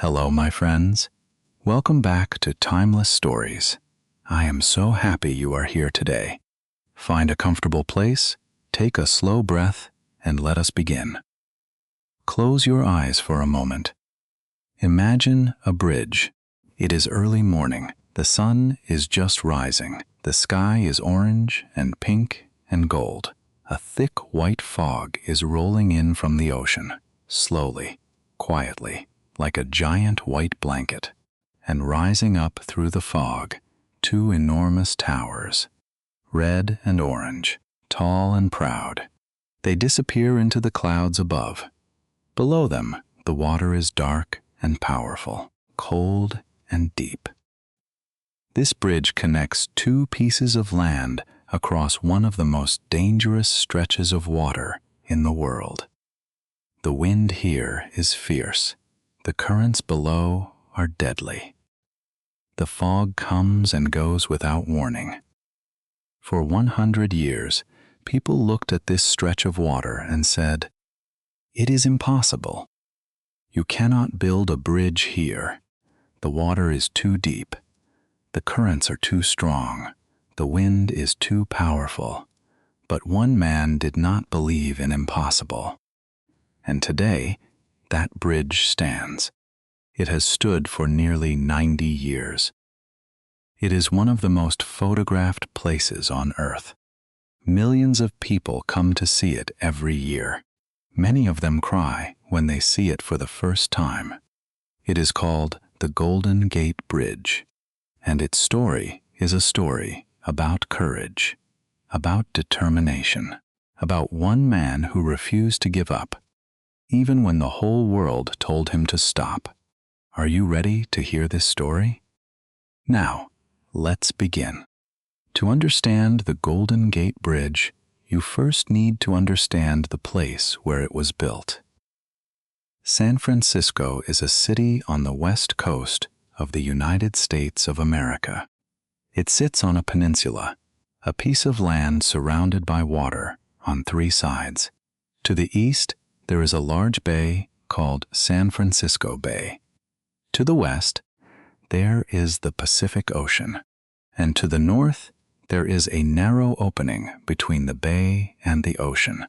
Hello, my friends. Welcome back to Timeless Stories. I am so happy you are here today. Find a comfortable place, take a slow breath, and let us begin. Close your eyes for a moment. Imagine a bridge. It is early morning. The sun is just rising. The sky is orange and pink and gold. A thick white fog is rolling in from the ocean, slowly, quietly, like a giant white blanket. And rising up through the fog, two enormous towers, red and orange, tall and proud. They disappear into the clouds above. Below them, the water is dark and powerful, cold and deep. This bridge connects two pieces of land across one of the most dangerous stretches of water in the world. The wind here is fierce. The currents below are deadly. The fog comes and goes without warning. For 100 years, people looked at this stretch of water and said, "It is impossible. You cannot build a bridge here. The water is too deep. The currents are too strong. The wind is too powerful." But one man did not believe in impossible. And today, that bridge stands. It has stood for nearly 90 years. It is one of the most photographed places on Earth. Millions of people come to see it every year. Many of them cry when they see it for the first time. It is called the Golden Gate Bridge, and its story is a story about courage, about determination, about one man who refused to give up, even when the whole world told him to stop. Are you ready to hear this story? Now, let's begin. To understand the Golden Gate Bridge, you first need to understand the place where it was built. San Francisco is a city on the west coast of the United States of America. It sits on a peninsula, a piece of land surrounded by water on three sides. To the east, there is a large bay called San Francisco Bay. To the west, there is the Pacific Ocean, and to the north, there is a narrow opening between the bay and the ocean.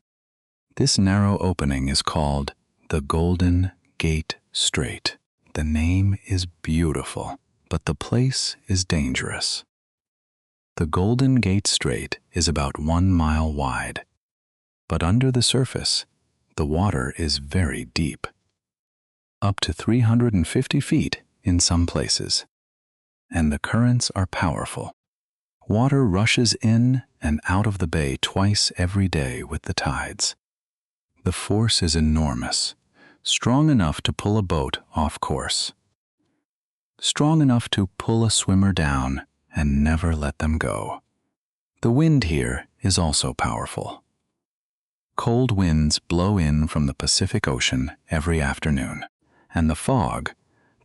This narrow opening is called the Golden Gate Strait. The name is beautiful, but the place is dangerous. The Golden Gate Strait is about 1 mile wide, but under the surface, the water is very deep, up to 350 feet in some places, and the currents are powerful. Water rushes in and out of the bay twice every day with the tides. The force is enormous, strong enough to pull a boat off course, strong enough to pull a swimmer down and never let them go. The wind here is also powerful. Cold winds blow in from the Pacific Ocean every afternoon, and the fog,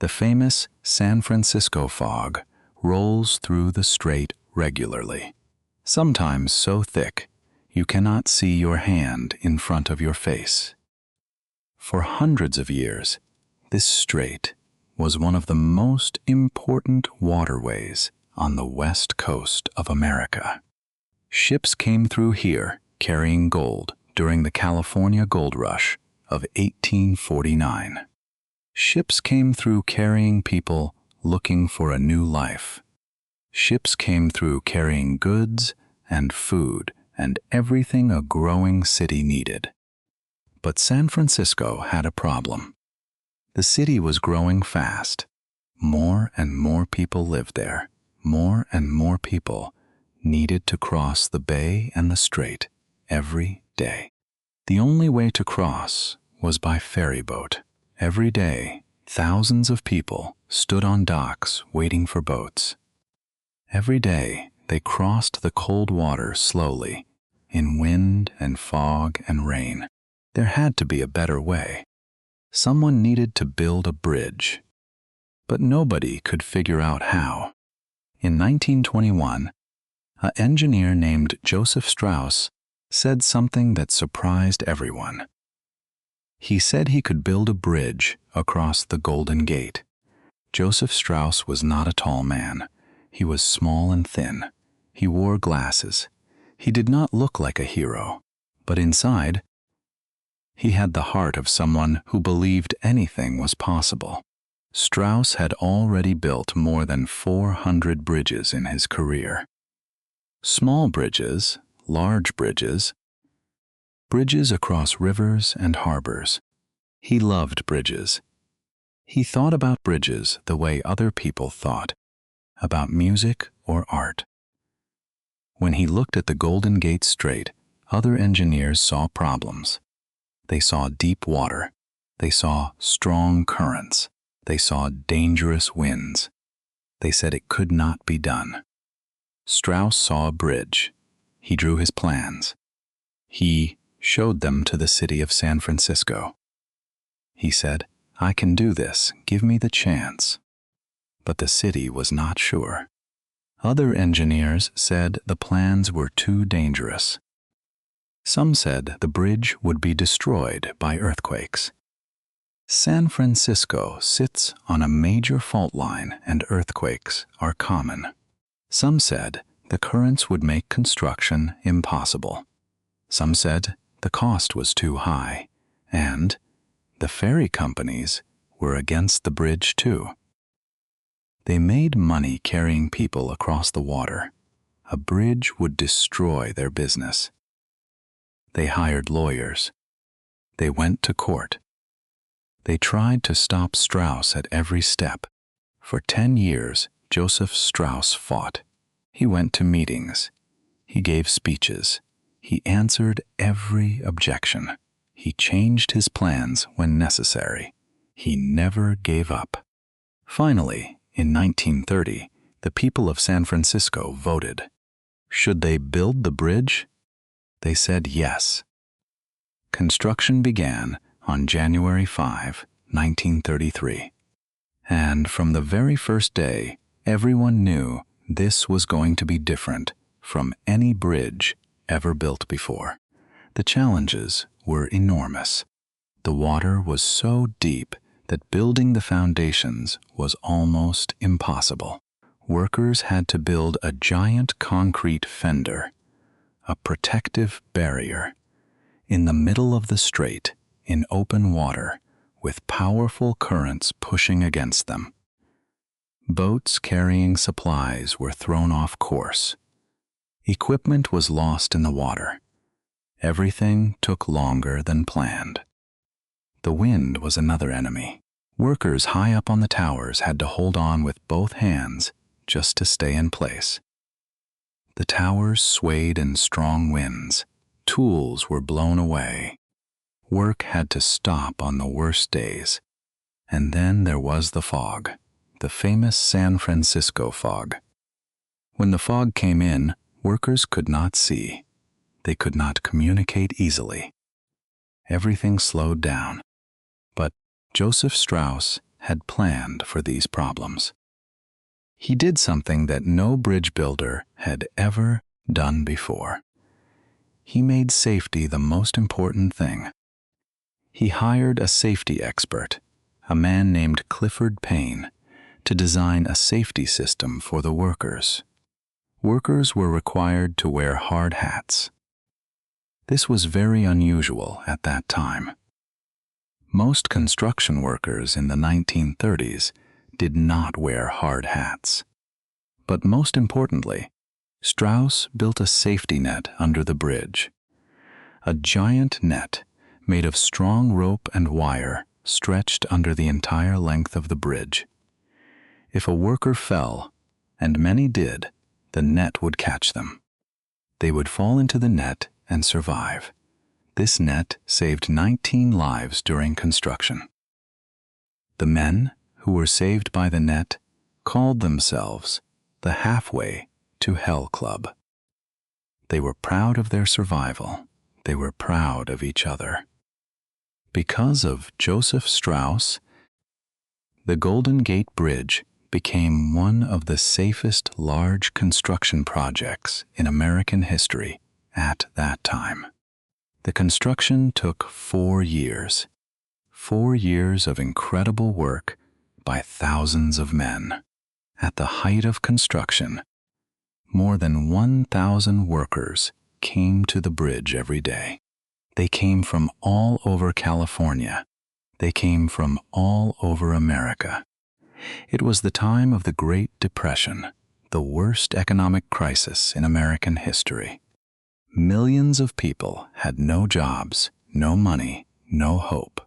the famous San Francisco fog, rolls through the strait regularly, sometimes so thick you cannot see your hand in front of your face. For hundreds of years, this strait was one of the most important waterways on the west coast of America. Ships came through here carrying gold during the California Gold Rush of 1849. Ships came through carrying people looking for a new life. Ships came through carrying goods and food and everything a growing city needed. But San Francisco had a problem. The city was growing fast. More and more people lived there. More and more people needed to cross the bay and the strait every day. The only way to cross was by ferry boat. Every day, thousands of people stood on docks waiting for boats. Every day, they crossed the cold water slowly, in wind and fog and rain. There had to be a better way. Someone needed to build a bridge, but nobody could figure out how. In 1921, an engineer named Joseph Strauss said something that surprised everyone. He said he could build a bridge across the Golden Gate. Joseph Strauss was not a tall man. He was small and thin. He wore glasses. He did not look like a hero, but inside, he had the heart of someone who believed anything was possible. Strauss had already built more than 400 bridges in his career. Small bridges, large bridges, bridges across rivers and harbors. He loved bridges. He thought about bridges the way other people thought, about music or art. When he looked at the Golden Gate Strait, other engineers saw problems. They saw deep water. They saw strong currents. They saw dangerous winds. They said it could not be done. Strauss saw a bridge. He drew his plans. He showed them to the city of San Francisco. He said, "I can do this. Give me the chance." But the city was not sure. Other engineers said the plans were too dangerous. Some said the bridge would be destroyed by earthquakes. San Francisco sits on a major fault line and earthquakes are common. Some said the currents would make construction impossible. Some said the cost was too high, and the ferry companies were against the bridge too. They made money carrying people across the water. A bridge would destroy their business. They hired lawyers. They went to court. They tried to stop Strauss at every step. For 10 years, Joseph Strauss fought. He went to meetings. He gave speeches. He answered every objection. He changed his plans when necessary. He never gave up. Finally, in 1930, the people of San Francisco voted. Should they build the bridge? They said yes. Construction began on January 5, 1933. And from the very first day, everyone knew this was going to be different from any bridge ever built before. The challenges were enormous. The water was so deep that building the foundations was almost impossible. Workers had to build a giant concrete fender, a protective barrier, in the middle of the strait, in open water, with powerful currents pushing against them. Boats carrying supplies were thrown off course. Equipment was lost in the water. Everything took longer than planned. The wind was another enemy. Workers high up on the towers had to hold on with both hands just to stay in place. The towers swayed in strong winds. Tools were blown away. Work had to stop on the worst days. And then there was the fog, the famous San Francisco fog. When the fog came in, workers could not see. They could not communicate easily. Everything slowed down. But Joseph Strauss had planned for these problems. He did something that no bridge builder had ever done before. He made safety the most important thing. He hired a safety expert, a man named Clifford Payne, to design a safety system for the workers. Workers were required to wear hard hats. This was very unusual at that time. Most construction workers in the 1930s did not wear hard hats. But most importantly, Strauss built a safety net under the bridge. A giant net made of strong rope and wire stretched under the entire length of the bridge. If a worker fell, and many did, the net would catch them. They would fall into the net and survive. This net saved 19 lives during construction. The men who were saved by the net called themselves the Halfway to Hell Club. They were proud of their survival. They were proud of each other. Because of Joseph Strauss, the Golden Gate Bridge became one of the safest large construction projects in American history at that time. The construction took 4 years. 4 years of incredible work by thousands of men. At the height of construction, more than 1,000 workers came to the bridge every day. They came from all over California. They came from all over America. It was the time of the Great Depression, the worst economic crisis in American history. Millions of people had no jobs, no money, no hope.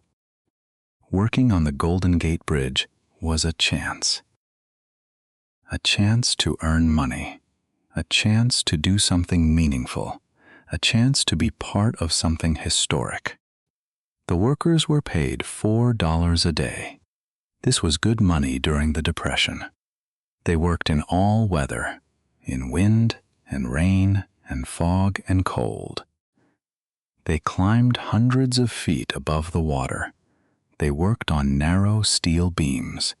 Working on the Golden Gate Bridge was a chance. A chance to earn money, a chance to do something meaningful, a chance to be part of something historic. The workers were paid $4 a day. This was good money during the Depression. They worked in all weather, in wind and rain and fog and cold. They climbed hundreds of feet above the water. They worked on narrow steel beams.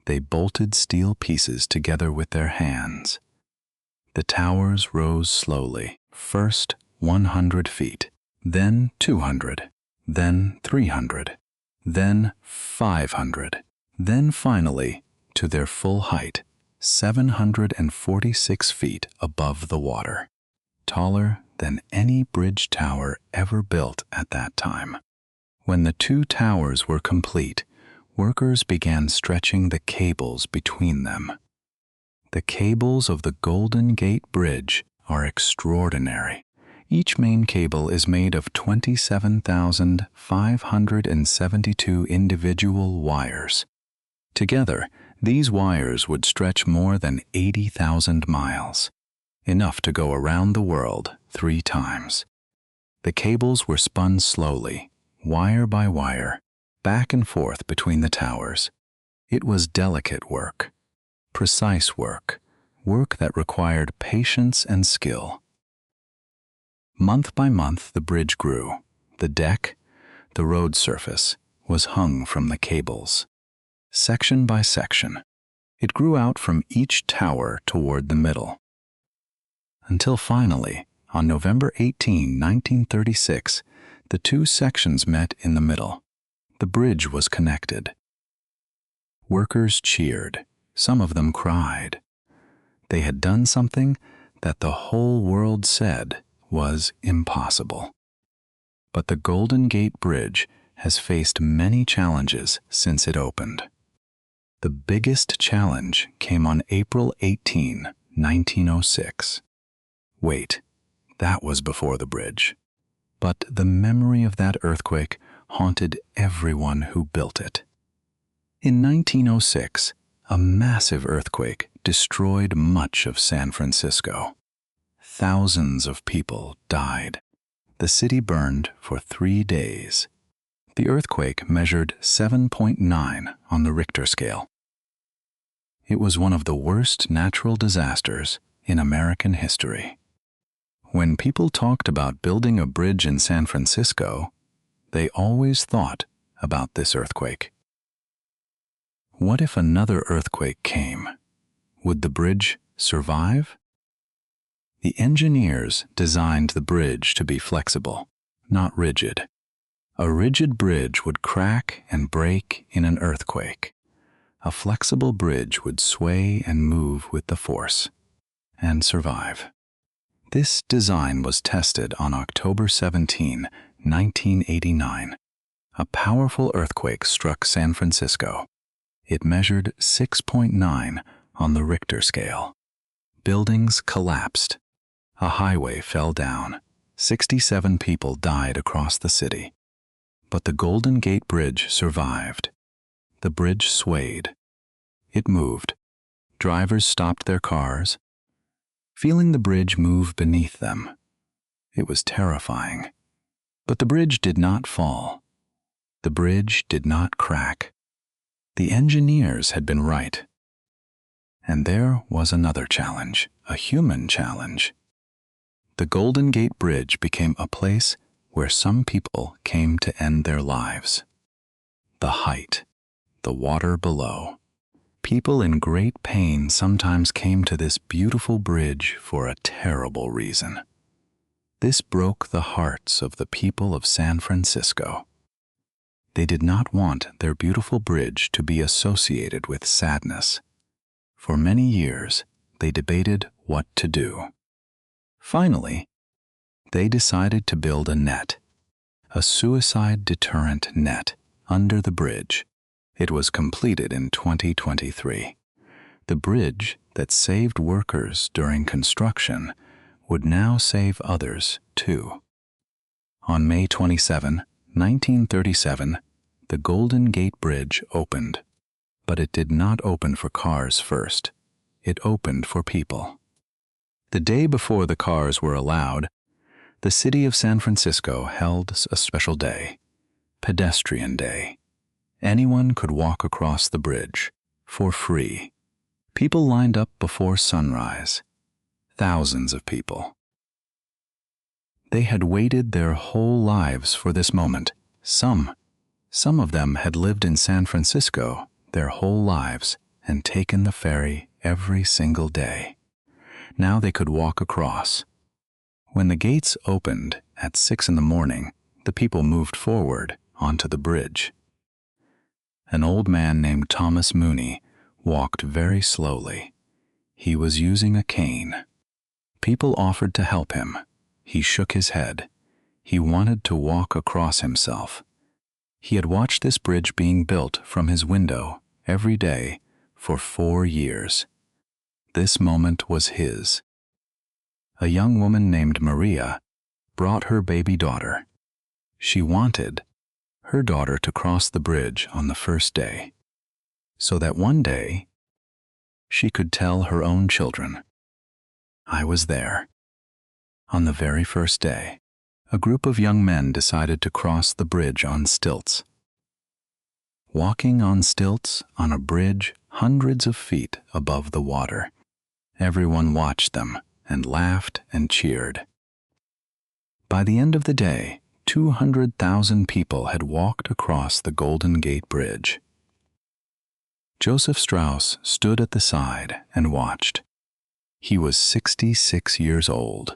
They bolted steel pieces together with their hands. The towers rose slowly, first 100 feet, then 200, then 300, then 500, then finally, to their full height, 746 feet above the water, taller than any bridge tower ever built at that time. When the 2 towers were complete, workers began stretching the cables between them. The cables of the Golden Gate Bridge are extraordinary. Each main cable is made of 27,572 individual wires. Together, these wires would stretch more than 80,000 miles, enough to go around the world 3 times. The cables were spun slowly, wire by wire, back and forth between the towers. It was delicate work, precise work, work that required patience and skill. Month by month, the bridge grew. The deck, the road surface, was hung from the cables. Section by section, it grew out from each tower toward the middle. Until finally, on November 18, 1936, the 2 sections met in the middle. The bridge was connected. Workers cheered. Some of them cried. They had done something that the whole world said was impossible. But the Golden Gate Bridge has faced many challenges since it opened. The biggest challenge came on April 18, 1906. Wait, that was before the bridge. But the memory of that earthquake haunted everyone who built it. In 1906, a massive earthquake destroyed much of San Francisco. Thousands of people died. The city burned for 3 days. The earthquake measured 7.9 on the Richter scale. It was one of the worst natural disasters in American history. When people talked about building a bridge in San Francisco, they always thought about this earthquake. What if another earthquake came? Would the bridge survive? The engineers designed the bridge to be flexible, not rigid. A rigid bridge would crack and break in an earthquake. A flexible bridge would sway and move with the force and survive. This design was tested on October 17, 1989. A powerful earthquake struck San Francisco. It measured 6.9 on the Richter scale. Buildings collapsed. A highway fell down. 67 people died across the city. But the Golden Gate Bridge survived. The bridge swayed. It moved. Drivers stopped their cars, feeling the bridge move beneath them. It was terrifying. But the bridge did not fall. The bridge did not crack. The engineers had been right. And there was another challenge, a human challenge. The Golden Gate Bridge became a place where some people came to end their lives. The height, the water below. People in great pain sometimes came to this beautiful bridge for a terrible reason. This broke the hearts of the people of San Francisco. They did not want their beautiful bridge to be associated with sadness. For many years, they debated what to do. Finally, they decided to build a net, a suicide deterrent net, under the bridge. It was completed in 2023. The bridge that saved workers during construction would now save others too. On May 27, 1937, the Golden Gate Bridge opened. But it did not open for cars first. It opened for people. The day before the cars were allowed, the city of San Francisco held a special day, Pedestrian Day. Anyone could walk across the bridge for free. People lined up before sunrise. Thousands of people. They had waited their whole lives for this moment. Some of them had lived in San Francisco their whole lives and taken the ferry every single day. Now they could walk across. When the gates opened at 6 in the morning, the people moved forward onto the bridge. An old man named Thomas Mooney walked very slowly. He was using a cane. People offered to help him. He shook his head. He wanted to walk across himself. He had watched this bridge being built from his window every day for 4 years. This moment was his. A young woman named Maria brought her baby daughter. She wanted her daughter to cross the bridge on the first day, so that one day she could tell her own children, "I was there." On the very first day, a group of young men decided to cross the bridge on stilts. Walking on stilts on a bridge hundreds of feet above the water. Everyone watched them and laughed and cheered. By the end of the day, 200,000 people had walked across the Golden Gate Bridge. Joseph Strauss stood at the side and watched. He was 66 years old.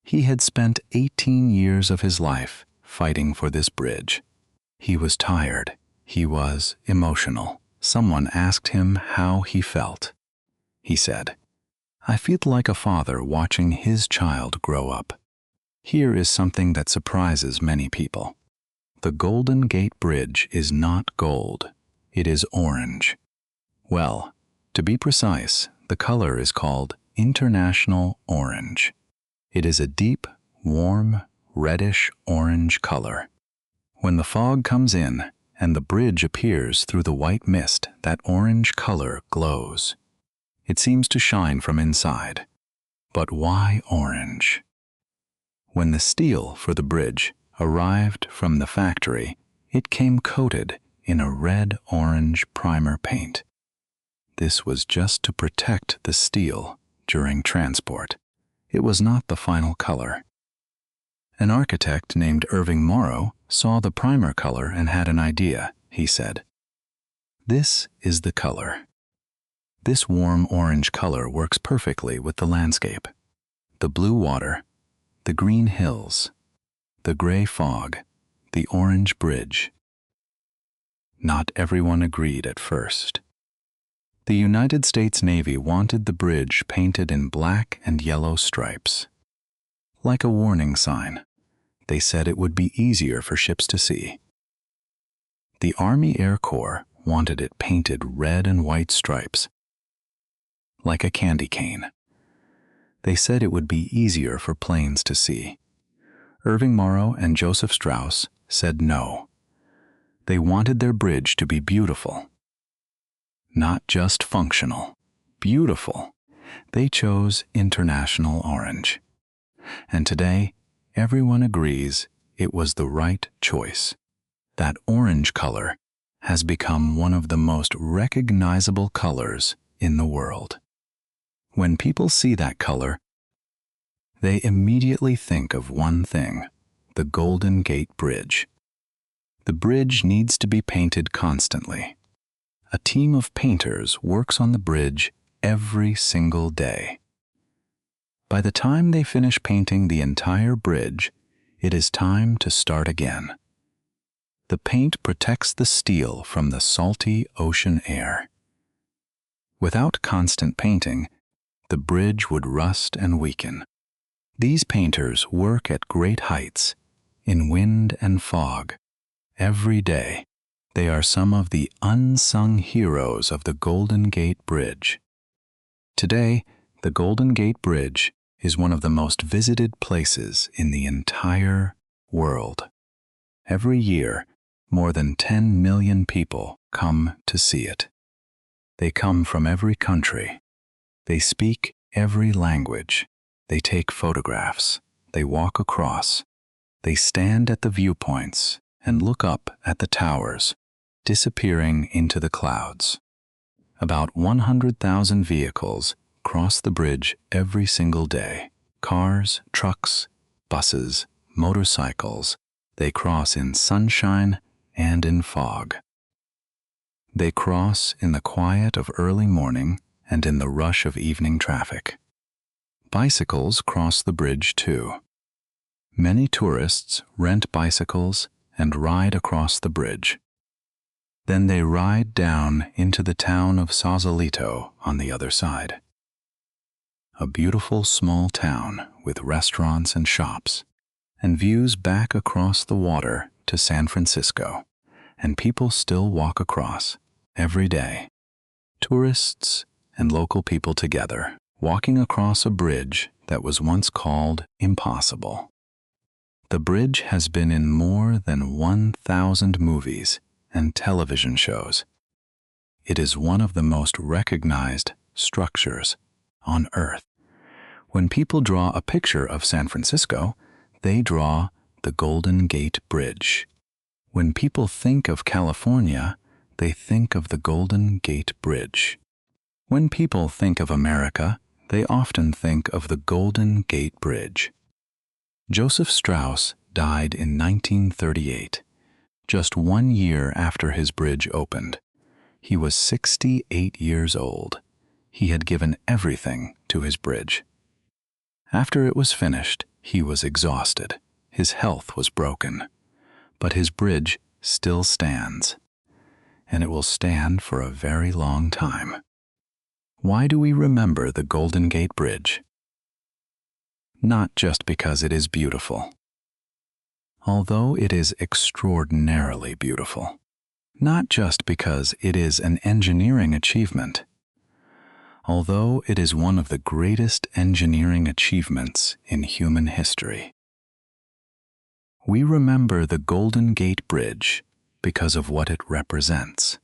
He had spent 18 years of his life fighting for this bridge. He was tired. He was emotional. Someone asked him how he felt. He said, "I feel like a father watching his child grow up." Here is something that surprises many people. The Golden Gate Bridge is not gold. It is orange. Well, to be precise, the color is called International Orange. It is a deep, warm, reddish-orange color. When the fog comes in and the bridge appears through the white mist, that orange color glows. It seems to shine from inside. But why orange? When the steel for the bridge arrived from the factory, it came coated in a red-orange primer paint. This was just to protect the steel during transport. It was not the final color. An architect named Irving Morrow saw the primer color and had an idea. He said, "This is the color. This warm orange color works perfectly with the landscape. The blue water, the green hills, the gray fog, the orange bridge." Not everyone agreed at first. The United States Navy wanted the bridge painted in black and yellow stripes. Like a warning sign, they said it would be easier for ships to see. The Army Air Corps wanted it painted red and white stripes, like a candy cane. They said it would be easier for planes to see. Irving Morrow and Joseph Strauss said no. They wanted their bridge to be beautiful. Not just functional, beautiful. They chose International Orange. And today, everyone agrees it was the right choice. That orange color has become one of the most recognizable colors in the world. When people see that color, they immediately think of one thing: the Golden Gate Bridge. The bridge needs to be painted constantly. A team of painters works on the bridge every single day. By the time they finish painting the entire bridge, it is time to start again. The paint protects the steel from the salty ocean air. Without constant painting, the bridge would rust and weaken. These painters work at great heights, in wind and fog, every day. They are some of the unsung heroes of the Golden Gate Bridge. Today, the Golden Gate Bridge is one of the most visited places in the entire world. Every year, more than 10 million people come to see it. They come from every country. They speak every language. They take photographs. They walk across. They stand at the viewpoints and look up at the towers, disappearing into the clouds. About 100,000 vehicles cross the bridge every single day. Cars, trucks, buses, motorcycles. They cross in sunshine and in fog. They cross in the quiet of early morning and in the rush of evening traffic. Bicycles cross the bridge too. Many tourists rent bicycles and ride across the bridge. Then they ride down into the town of Sausalito on the other side. A beautiful small town with restaurants and shops, and views back across the water to San Francisco, and people still walk across every day. Tourists and local people together, walking across a bridge that was once called impossible. The bridge has been in more than 1,000 movies and television shows. It is one of the most recognized structures on Earth. When people draw a picture of San Francisco, they draw the Golden Gate Bridge. When people think of California, they think of the Golden Gate Bridge. When people think of America, they often think of the Golden Gate Bridge. Joseph Strauss died in 1938, just 1 year after his bridge opened. He was 68 years old. He had given everything to his bridge. After it was finished, he was exhausted. His health was broken. But his bridge still stands, and it will stand for a very long time. Why do we remember the Golden Gate Bridge? Not just because it is beautiful, although it is extraordinarily beautiful. Not just because it is an engineering achievement, although it is one of the greatest engineering achievements in human history. We remember the Golden Gate Bridge because of what it represents.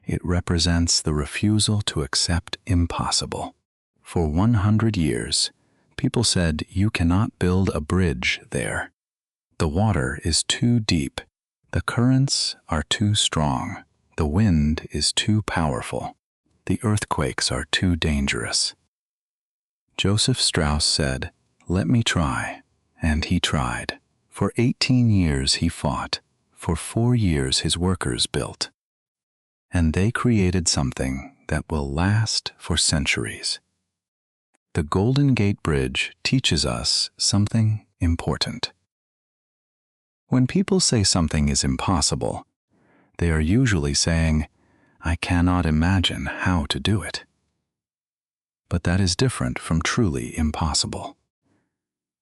It represents the refusal to accept impossible. For 100 years, people said you cannot build a bridge there. The water is too deep. The currents are too strong. The wind is too powerful. The earthquakes are too dangerous. Joseph Strauss said, "Let me try," and he tried. For 18 years he fought. For 4 years his workers built. And they created something that will last for centuries. The Golden Gate Bridge teaches us something important. When people say something is impossible, they are usually saying, "I cannot imagine how to do it." But that is different from truly impossible.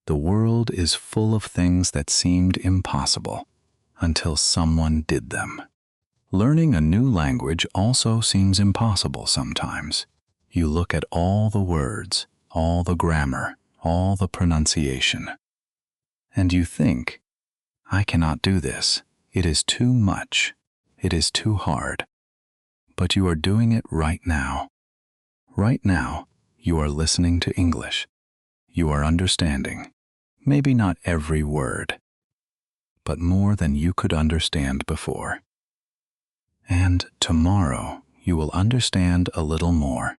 The world is full of things that seemed impossible until someone did them. Learning a new language also seems impossible sometimes. You look at all the words, all the grammar, all the pronunciation, and you think, "I cannot do this. It is too much. It is too hard." But you are doing it right now. Right now, you are listening to English. You are understanding. Maybe not every word, but more than you could understand before. And tomorrow, you will understand a little more.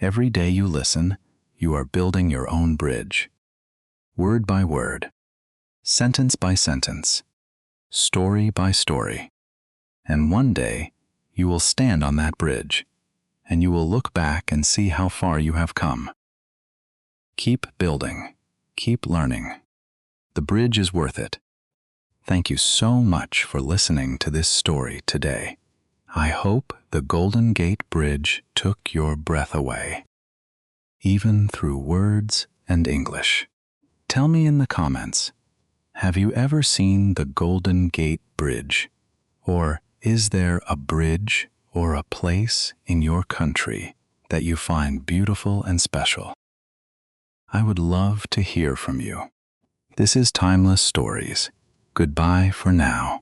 Every day you listen, you are building your own bridge. Word by word, sentence by sentence, story by story. And one day, you will stand on that bridge, and you will look back and see how far you have come. Keep building. Keep learning. The bridge is worth it. Thank you so much for listening to this story today. I hope the Golden Gate Bridge took your breath away, even through words and English. Tell me in the comments, have you ever seen the Golden Gate Bridge? Or is there a bridge or a place in your country that you find beautiful and special? I would love to hear from you. This is Timeless Stories. Goodbye for now.